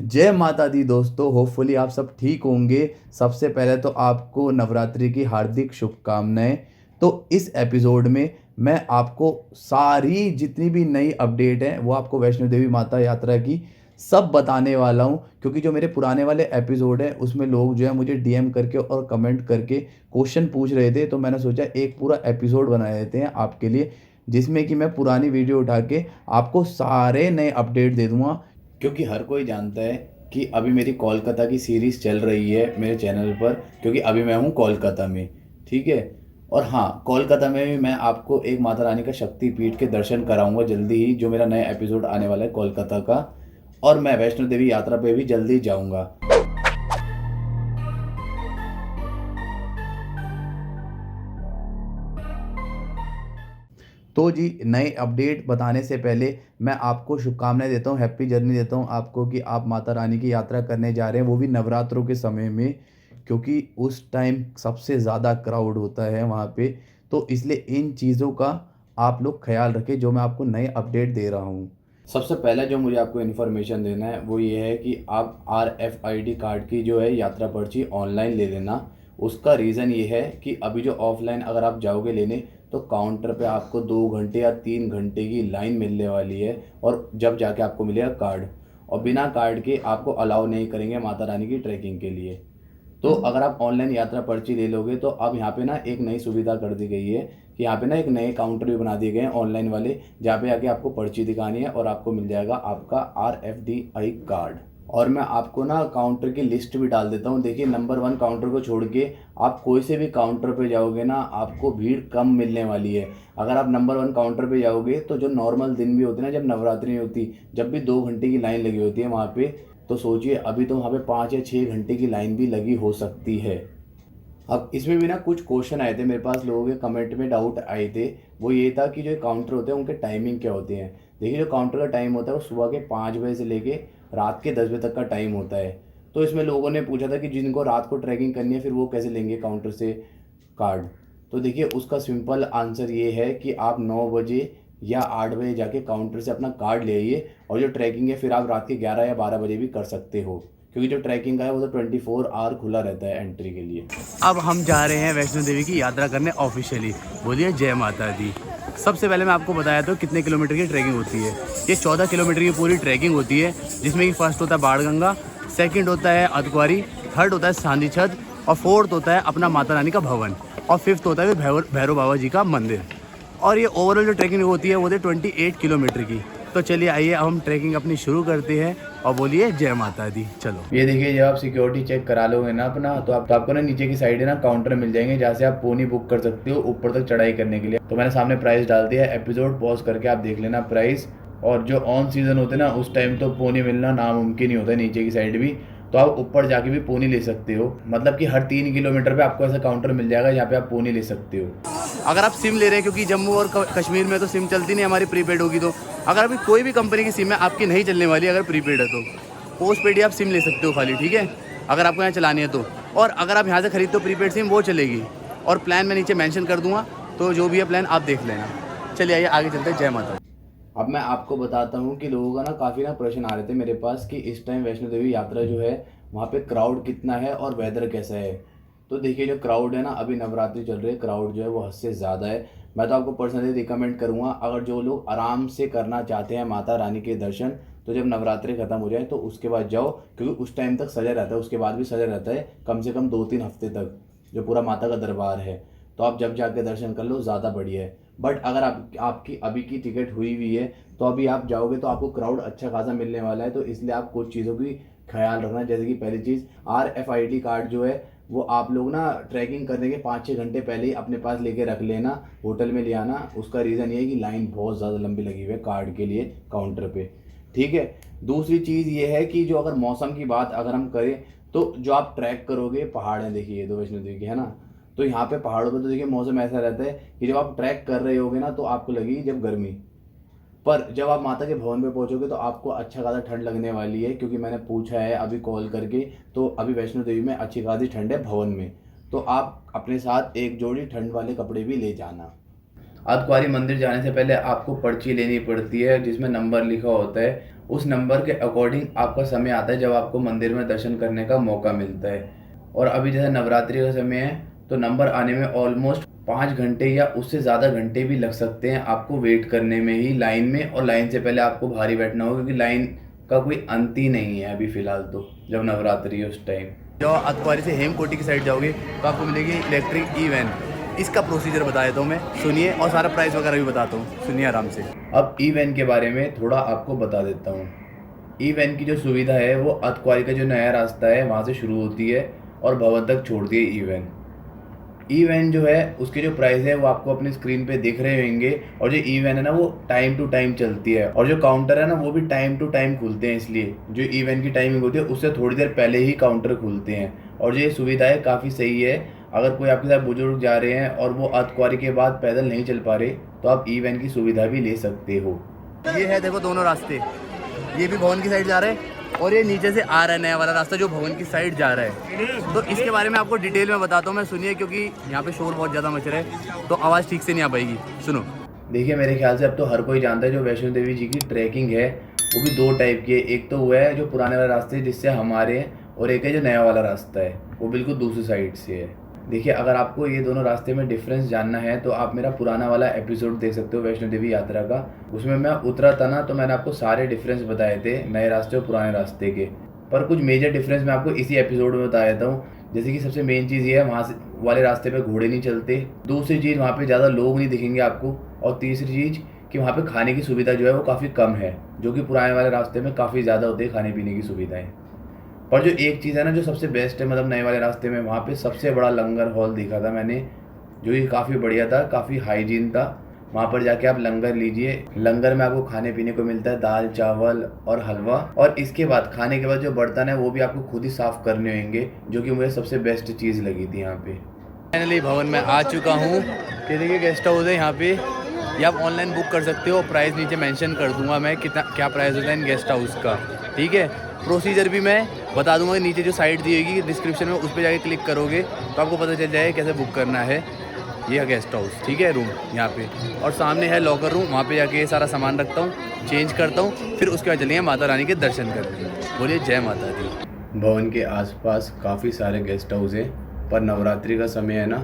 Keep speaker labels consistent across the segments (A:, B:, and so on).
A: जय माता दी दोस्तों, होपफुली आप सब ठीक होंगे। सबसे पहले तो आपको नवरात्रि की हार्दिक शुभकामनाएँ। तो इस एपिसोड में मैं आपको सारी जितनी भी नई अपडेट हैं, वो आपको वैष्णो देवी माता यात्रा की सब बताने वाला हूँ। क्योंकि जो मेरे पुराने वाले एपिसोड हैं, उसमें लोग जो है मुझे डीएम करके और कमेंट करके क्वेश्चन पूछ रहे थे। तो मैंने सोचा एक पूरा एपिसोड बना देते हैं आपके लिए, जिसमें कि मैं पुरानी वीडियो उठा के आपको सारे नए अपडेट दे दूँगा। क्योंकि हर कोई जानता है कि अभी मेरी कोलकाता की सीरीज़ चल रही है मेरे चैनल पर, क्योंकि अभी मैं हूँ कोलकाता में, ठीक है। और हाँ, कोलकाता में भी मैं आपको एक माता रानी का शक्तिपीठ के दर्शन कराऊंगा जल्दी ही, जो मेरा नया एपिसोड आने वाला है कोलकाता का। और मैं वैष्णो देवी यात्रा पे भी जल्दी जाऊंगा। तो जी, नए अपडेट बताने से पहले मैं आपको शुभकामनाएँ देता हूँ, हैप्पी जर्नी देता हूँ आपको कि आप माता रानी की यात्रा करने जा रहे हैं, वो भी नवरात्रों के समय में। क्योंकि उस टाइम सबसे ज़्यादा क्राउड होता है वहाँ पे। तो इसलिए इन चीज़ों का आप लोग ख़्याल रखें, जो मैं आपको नए अपडेट दे रहा हूँ। सबसे पहले जो मुझे आपको इन्फॉर्मेशन देना है वो ये है कि आप RFID कार्ड की जो है यात्रा पर्ची ऑनलाइन ले लेना। उसका रीज़न ये है कि अभी जो ऑफ़लाइन अगर आप जाओगे लेने, तो काउंटर पे आपको 2 घंटे या 3 घंटे की लाइन मिलने वाली है, और जब जाके आपको मिलेगा कार्ड। और बिना कार्ड के आपको अलाउ नहीं करेंगे माता रानी की ट्रैकिंग के लिए। तो अगर आप ऑनलाइन यात्रा पर्ची ले लोगे, तो अब यहाँ पे ना एक नई सुविधा कर दी गई है कि यहाँ पे ना एक नए काउंटर भी बना दिए गए हैं ऑनलाइन वाले, जहाँ पे आके आपको पर्ची दिखानी है और आपको मिल जाएगा आपका RFDI कार्ड। और मैं आपको ना काउंटर की लिस्ट भी डाल देता हूँ। देखिए, नंबर 1 काउंटर को छोड़ के आप कोई से भी काउंटर पे जाओगे ना, आपको भीड़ कम मिलने वाली है। अगर आप नंबर 1 काउंटर पे जाओगे, तो जो नॉर्मल दिन भी होते हैं ना, जब नवरात्रि नहीं होती, जब भी 2 घंटे की लाइन लगी होती है वहाँ पे, तो सोचिए अभी तो वहाँ पे 5 या 6 घंटे की लाइन भी लगी हो सकती है। अब इसमें भी ना कुछ क्वेश्चन आए थे मेरे पास, लोगों के कमेंट में डाउट आए थे। वो ये था कि जो काउंटर होते हैं उनके टाइमिंग क्या होते हैं। देखिए, जो काउंटर का टाइम होता है वो सुबह के 5 बजे से लेके रात के 10 बजे तक का टाइम होता है। तो इसमें लोगों ने पूछा था कि जिनको रात को ट्रैकिंग करनी है, फिर वो कैसे लेंगे काउंटर से कार्ड। तो देखिए, उसका सिंपल आंसर ये है कि आप 9 बजे या 8 बजे जाके काउंटर से अपना कार्ड ले आइए, और जो ट्रैकिंग है फिर आप रात के 11 या 12 बजे भी कर सकते हो, क्योंकि जो ट्रैकिंग का है वो तो 24 आवर खुला रहता है एंट्री के लिए। अब हम जा रहे हैं वैष्णो देवी की यात्रा करने ऑफिशियली। बोलिए जय माता दी। सबसे पहले मैं आपको बताया था कितने किलोमीटर की ट्रैकिंग होती है। ये 14 किलोमीटर की पूरी ट्रैकिंग होती है, जिसमें कि फर्स्ट होता है बाणगंगा, सेकंड होता है अर्धकुंवारी, थर्ड होता है सांदी छत, और फोर्थ होता है अपना माता रानी का भवन, और फिफ्थ होता है भैरव बाबा जी का मंदिर। और ये ओवरऑल जो ट्रैकिंग होती है वो होती है 28 किलोमीटर की। तो चलिए आइए हम ट्रैकिंग अपनी शुरू करते हैं, और बोलिए जय माता दी। चलो, ये देखिए, जब आप सिक्योरिटी चेक करा लोगे ना अपना, तो आपको ना नीचे की साइड है ना काउंटर मिल जाएंगे, जहाँ से आप पोनी बुक कर सकते हो ऊपर तक चढ़ाई करने के लिए। तो मैंने सामने प्राइस डाल दिया है, एपिसोड पॉज करके आप देख लेना प्राइस। और जो ऑन सीजन होते हैं ना, उस टाइम तो पोनी मिलना नामुमकिन ही होता है, नीचे की साइड भी। तो आप ऊपर जाके भी पोनी ले सकते हो, मतलब कि हर 3 किलोमीटर पे आपको ऐसा काउंटर मिल जाएगा जहाँ पे आप पोनी ले सकते हो। अगर आप सिम ले रहे हैं, क्योंकि जम्मू और कश्मीर में तो सिम चलती नहीं, हमारी प्रीपेड होगी। तो अगर अभी कोई भी कंपनी की सिम है आपकी नहीं चलने वाली, अगर प्रीपेड है तो पोस्ट पेड ही आप सिम ले सकते हो खाली, ठीक है, अगर आपको यहाँ चलानी है तो। और अगर आप यहाँ से खरीदते हो प्रीपेड सिम, वो चलेगी। और प्लान मैं नीचे मेंशन कर दूंगा, तो जो भी है प्लान आप देख लेना। चलिए आइए आगे चलते हैं। जय माता। अब मैं आपको बताता हूँ कि लोगों का ना काफ़ी ना प्रश्न आ रहे थे मेरे पास कि इस टाइम वैष्णो देवी यात्रा जो है वहाँ पे क्राउड कितना है और वेदर कैसा है। तो देखिए, जो क्राउड है ना, अभी नवरात्रि चल रही है, क्राउड जो है वो हद से ज़्यादा है। मैं तो आपको पर्सनली रिकमेंड करूँगा, अगर जो लोग आराम से करना चाहते हैं माता रानी के दर्शन, तो जब नवरात्रि ख़त्म हो जाए तो उसके बाद जाओ, क्योंकि उस टाइम तक सजा रहता है, उसके बाद भी सजा रहता है, कम से कम 2-3 हफ्ते तक जो पूरा माता का दरबार है। तो आप जब जाके दर्शन कर लो, ज़्यादा बढ़िया है। बट अगर आपकी अभी की टिकट हुई हुई है, तो अभी आप जाओगे तो आपको क्राउड अच्छा खासा मिलने वाला है। तो इसलिए आप कुछ चीज़ों की ख्याल रखना, जैसे कि पहली चीज़, RFID कार्ड जो है वो आप लोग ना ट्रैकिंग करने के 5-6 घंटे पहले ही अपने पास लेके रख लेना, होटल में ले आना। उसका रीज़न ये है कि लाइन बहुत ज़्यादा लंबी लगी हुई है कार्ड के लिए काउंटर पे, ठीक है। दूसरी चीज़ ये है कि जो अगर मौसम की बात अगर हम करें, तो जो आप ट्रैक करोगे, पहाड़ हैं देखिए, ये तो वैष्णो देवी की है ना, तो यहाँ पे पहाड़ों पे तो देखिए मौसम ऐसा रहता है कि जब आप ट्रैक कर रहे होगे ना, तो आपको लगेगी जब गर्मी, पर जब आप माता के भवन पे पहुंचोगे तो आपको अच्छा खासा ठंड लगने वाली है। क्योंकि मैंने पूछा है अभी कॉल करके, तो अभी वैष्णो देवी में अच्छी खासी ठंड है भवन में। तो आप अपने साथ एक जोड़ी ठंड वाले कपड़े भी ले जाना। अर्धकुंवारी मंदिर जाने से पहले आपको पर्ची लेनी पड़ती है, जिसमें नंबर लिखा होता है, उस नंबर के अकॉर्डिंग आपका समय आता है जब आपको मंदिर में दर्शन करने का मौका मिलता है। और अभी जैसे नवरात्रि का समय है तो नंबर आने में ऑलमोस्ट 5 घंटे या उससे ज़्यादा घंटे भी लग सकते हैं आपको वेट करने में ही लाइन में, और लाइन से पहले आपको भारी बैठना होगा क्योंकि लाइन का कोई अंत ही नहीं है अभी फ़िलहाल तो, जब नवरात्रि है उस टाइम। जब अतवारी से हेमकोटी की साइड जाओगे तो आपको मिलेगी इलेक्ट्रिक ई वैन। इसका प्रोसीजर बता देता हूँ मैं, सुनिए, और सारा प्राइस वगैरह भी बताता हूँ, सुनिए आराम से। अब ई वैन के बारे में थोड़ा आपको बता देता हूँ। ई वैन की जो सुविधा है वो अतक्वारी का जो नया रास्ता है वहाँ से शुरू होती है और भवन तक छोड़ती है ई वैन। ई वैन जो है उसके जो प्राइस है वो आपको अपनी स्क्रीन पे दिख रहे होंगे, और जो ई वैन है ना वो टाइम टू टाइम चलती है, और जो काउंटर है ना वो भी टाइम टू टाइम खुलते हैं, इसलिए जो ई वैन की टाइमिंग होती है उससे थोड़ी देर पहले ही काउंटर खुलते हैं। और जो ये सुविधा है काफ़ी सही है। अगर कोई आपके साथ बुजुर्ग जा रहे हैं और वो अतक्वारी के बाद पैदल नहीं चल पा रहे तो आप ई वैन की सुविधा भी ले सकते हो। ये है देखो दोनों रास्ते, ये भी भवन की साइड जा रहे हैं और ये नीचे से आ रहा है नया वाला रास्ता जो भवन की साइड जा रहा है। तो इसके बारे में आपको डिटेल में बताता हूँ मैं, सुनिए, क्योंकि यहाँ पे शोर बहुत ज़्यादा मच रहा है तो आवाज़ ठीक से नहीं आ पाएगी। सुनो, देखिए मेरे ख्याल से अब तो हर कोई जानता है जो वैष्णो देवी जी की ट्रैकिंग है वो भी 2 टाइप की है। एक तो वो है जो पुराने वाला रास्ते जिससे हमारे, और एक है जो नया वाला रास्ता है वो बिल्कुल दूसरी साइड से है। देखिए अगर आपको ये दोनों रास्ते में डिफरेंस जानना है तो आप मेरा पुराना वाला एपिसोड देख सकते हो वैष्णो देवी यात्रा का। उसमें मैं उतरा था ना तो मैंने आपको सारे डिफरेंस बताए थे नए रास्ते और पुराने रास्ते के। पर कुछ मेजर डिफरेंस मैं आपको इसी एपिसोड में बता देता हूँ। जैसे कि सबसे मेन चीज़ ये है, वहाँ से वाले रास्ते पे घोड़े नहीं चलते। दूसरी चीज़, वहाँ पे ज़्यादा लोग नहीं दिखेंगे आपको। और तीसरी चीज़ कि वहाँ पे खाने की सुविधा जो है वो काफ़ी कम है, जो कि पुराने वाले रास्ते में काफ़ी ज़्यादा होती है खाने पीने की सुविधाएँ। पर जो एक चीज़ है ना जो सबसे बेस्ट है, मतलब नए वाले रास्ते में, वहाँ पे सबसे बड़ा लंगर हॉल देखा था मैंने, जो कि काफ़ी बढ़िया था, काफ़ी हाइजीन था। वहाँ पर जाके आप लंगर लीजिए। लंगर में आपको खाने पीने को मिलता है दाल चावल और हलवा, और इसके बाद खाने के बाद जो बर्तन है वो भी आपको खुद ही साफ़ करने होंगे, जो कि मुझे सबसे बेस्ट चीज़ लगी थी यहाँ पे। फाइनली भवन में आ चुका हूँ। कि देखिए गेस्ट हाउस है यहाँ पे, ये आप ऑनलाइन बुक कर सकते हो। प्राइस नीचे मेंशन कर दूंगा मैं कितना क्या प्राइस होता है इन गेस्ट हाउस का, ठीक है। प्रोसीजर भी मैं बता दूंगा, नीचे जो साइट दी होगी डिस्क्रिप्शन में उस पर जाके क्लिक करोगे तो आपको पता चल जाएगा कैसे बुक करना है। ये है गेस्ट हाउस, ठीक है, रूम यहाँ पे, और सामने है लॉकर रूम, वहाँ पे जाके ये सारा सामान रखता हूँ, चेंज करता हूँ, फिर उसके बाद चलेंगे माता रानी के दर्शन करने। बोलिए जय माता दी। भवन के आसपास काफ़ी सारे गेस्ट हाउस हैं, पर नवरात्रि का समय है ना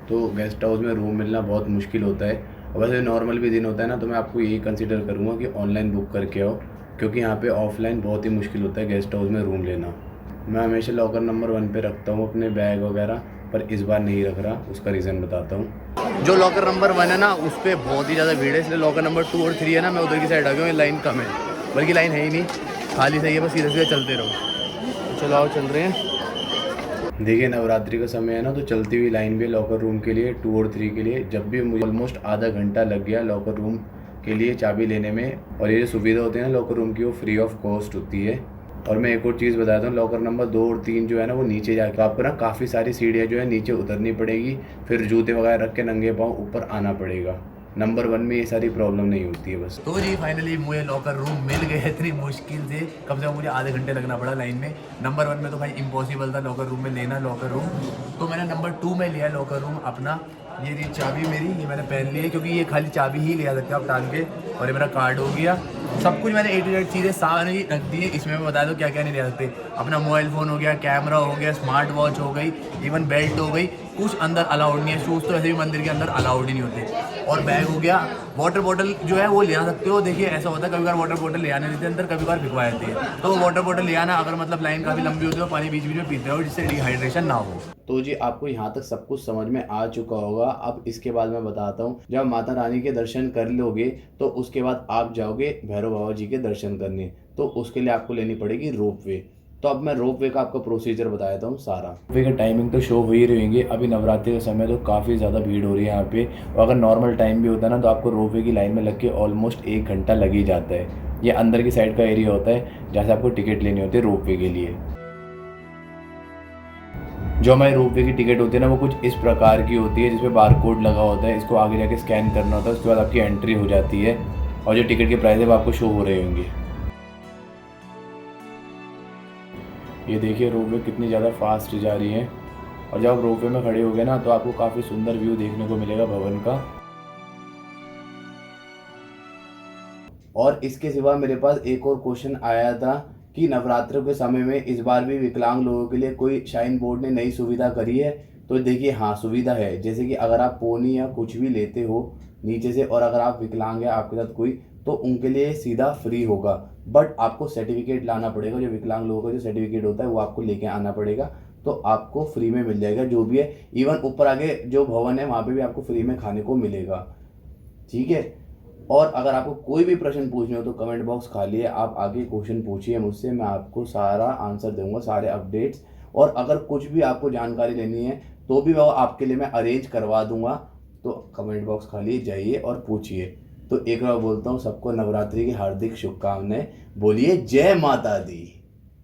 A: तो गेस्ट हाउस में रूम मिलना बहुत मुश्किल होता है। और वैसे नॉर्मल भी दिन होता है ना तो मैं आपको यही कंसिडर करूँगा कि ऑनलाइन बुक करके आओ, क्योंकि यहाँ पे ऑफलाइन बहुत ही मुश्किल होता है गेस्ट हाउस में रूम लेना। मैं हमेशा लॉकर नंबर 1 पे रखता हूँ अपने बैग वगैरह, पर इस बार नहीं रख रहा, उसका रीज़न बताता हूँ। जो लॉकर नंबर 1 है ना उस पर बहुत ही ज़्यादा भीड़ है, इसलिए लॉकर नंबर 2 और 3 है ना मैं उधर की साइड आ गया हूँ। लाइन कम है, बल्कि लाइन है ही नहीं, खाली सही है, बस सीधे सीधे चलते रहो। चलो आओ चल रहे हैं। देखिए नवरात्रि का समय है ना तो चलती हुई लाइन भी है लॉकर रूम के लिए 2 और 3 के लिए। जब भी मुझे ऑलमोस्ट आधा घंटा लग गया लॉकर रूम के लिए चाबी लेने में। और ये जो सुविधा होती है ना लॉकर रूम की वो फ्री ऑफ कॉस्ट होती है। और मैं एक और चीज़ बताता हूँ, लॉकर नंबर 2 और 3 जो है ना वो नीचे जाकर आपको ना काफ़ी सारी सीढ़ियाँ जो है नीचे उतरनी पड़ेगी, फिर जूते वगैरह रख के नंगे पाँव ऊपर आना पड़ेगा। नंबर 1 में ये सारी प्रॉब्लम नहीं होती है बस। तो जी फाइनली मुझे लॉकर रूम मिल गए, इतनी मुश्किल से, कम से कम मुझे आधे घंटे लगना पड़ा लाइन में। नंबर 1 में तो भाई इम्पॉसिबल था लॉकर रूम में लेना लॉकर रूम, तो मैंने नंबर 2 में लिया लॉकर रूम अपना। ये रही चाबी मेरी, ये मैंने पहन ली है क्योंकि ये खाली चाबी ही ले आ सकते हो आप टाल के, और ये मेरा कार्ड हो गया। सब कुछ मैंने A to Z चीज़ें सारी रख दी है। इसमें मैं बता दूँ क्या क्या नहीं ले सकते। अपना मोबाइल फ़ोन हो गया, कैमरा हो गया, स्मार्ट वॉच हो गई, इवन बेल्ट हो गई, कुछ अंदर अलाउड नहीं है। शूज़ तो ऐसे भी मंदिर के अंदर अलाउड ही नहीं होते। और बैग हो गया, वाटर बॉटल जो है वो ले आ सकते हो। देखिए ऐसा होता है कभी बार वाटर बॉटल ले आने देते हैं अंदर, कभी बार भिगवा देते हैं, तो वाटर बॉटल ले आना। अगर मतलब लाइन काफ़ी लंबी होती है तो पानी बीच बीच में पीते हो जिससे डिहाइड्रेशन ना हो। तो जी आपको यहाँ तक सब कुछ समझ में आ चुका होगा। अब इसके बाद मैं बताता हूँ, जब माता रानी के दर्शन कर लोगे तो उसके बाद आप जाओगे भैरव बाबा जी के दर्शन करने, तो उसके लिए आपको लेनी पड़ेगी रोप वे। तो अब मैं रोप वे का आपको प्रोसीजर बता देता हूँ सारा। रोप वे का टाइमिंग तो शो हो ही रहेंगे। अभी नवरात्रि का समय तो काफ़ी ज़्यादा भीड़ हो रही है यहाँ पे, और अगर नॉर्मल टाइम भी होता है ना तो आपको रोप वे की लाइन में लग के ऑलमोस्ट 1 घंटा लग ही जाता है। ये अंदर की साइड का एरिया होता है जहाँ से आपको टिकट लेनी होती है रोप वे के लिए। जो हमारी रोप वे की टिकट होती है ना वो कुछ इस प्रकार की होती है, जिसपे बार कोड लगा होता है, इसको आगे जाके स्कैन करना होता है, उसके बाद आपकी एंट्री हो जाती है, और जो टिकट के प्राइस है वो आपको शो हो रहे होंगे। ये देखिए रोप वे कितनी ज़्यादा फास्ट जा रही है, और जब आप रोप वे में खड़े हो गए ना तो आपको काफ़ी सुंदर व्यू देखने को मिलेगा भवन का। और इसके सिवा मेरे पास एक और क्वेश्चन आया था कि नवरात्रों के समय में इस बार भी विकलांग लोगों के लिए कोई शाइन बोर्ड ने नई सुविधा करी है। तो देखिए हाँ, सुविधा है। जैसे कि अगर आप पोनी या कुछ भी लेते हो नीचे से, और अगर आप विकलांग है आपके साथ कोई, तो उनके लिए सीधा फ्री होगा। बट आपको सर्टिफिकेट लाना पड़ेगा, जो विकलांग लोगों का जो सर्टिफिकेट होता है वो आपको लेके आना पड़ेगा, तो आपको फ्री में मिल जाएगा जो भी है। इवन ऊपर आगे जो भवन है वहाँ पे भी आपको फ्री में खाने को मिलेगा। ठीक है। और अगर आपको कोई भी प्रश्न पूछने हो तो कमेंट बॉक्स खाली है, आप आगे क्वेश्चन पूछिए मुझसे, मैं आपको सारा आंसर दूंगा, सारे अपडेट्स। और अगर कुछ भी आपको जानकारी लेनी है तो भी वो आपके लिए मैं अरेंज करवा दूंगा। तो कमेंट बॉक्स खाली, जाइए और पूछिए। तो एक बार बोलता हूँ, सबको नवरात्रि की हार्दिक शुभकामनाएं। बोलिए जय माता दी।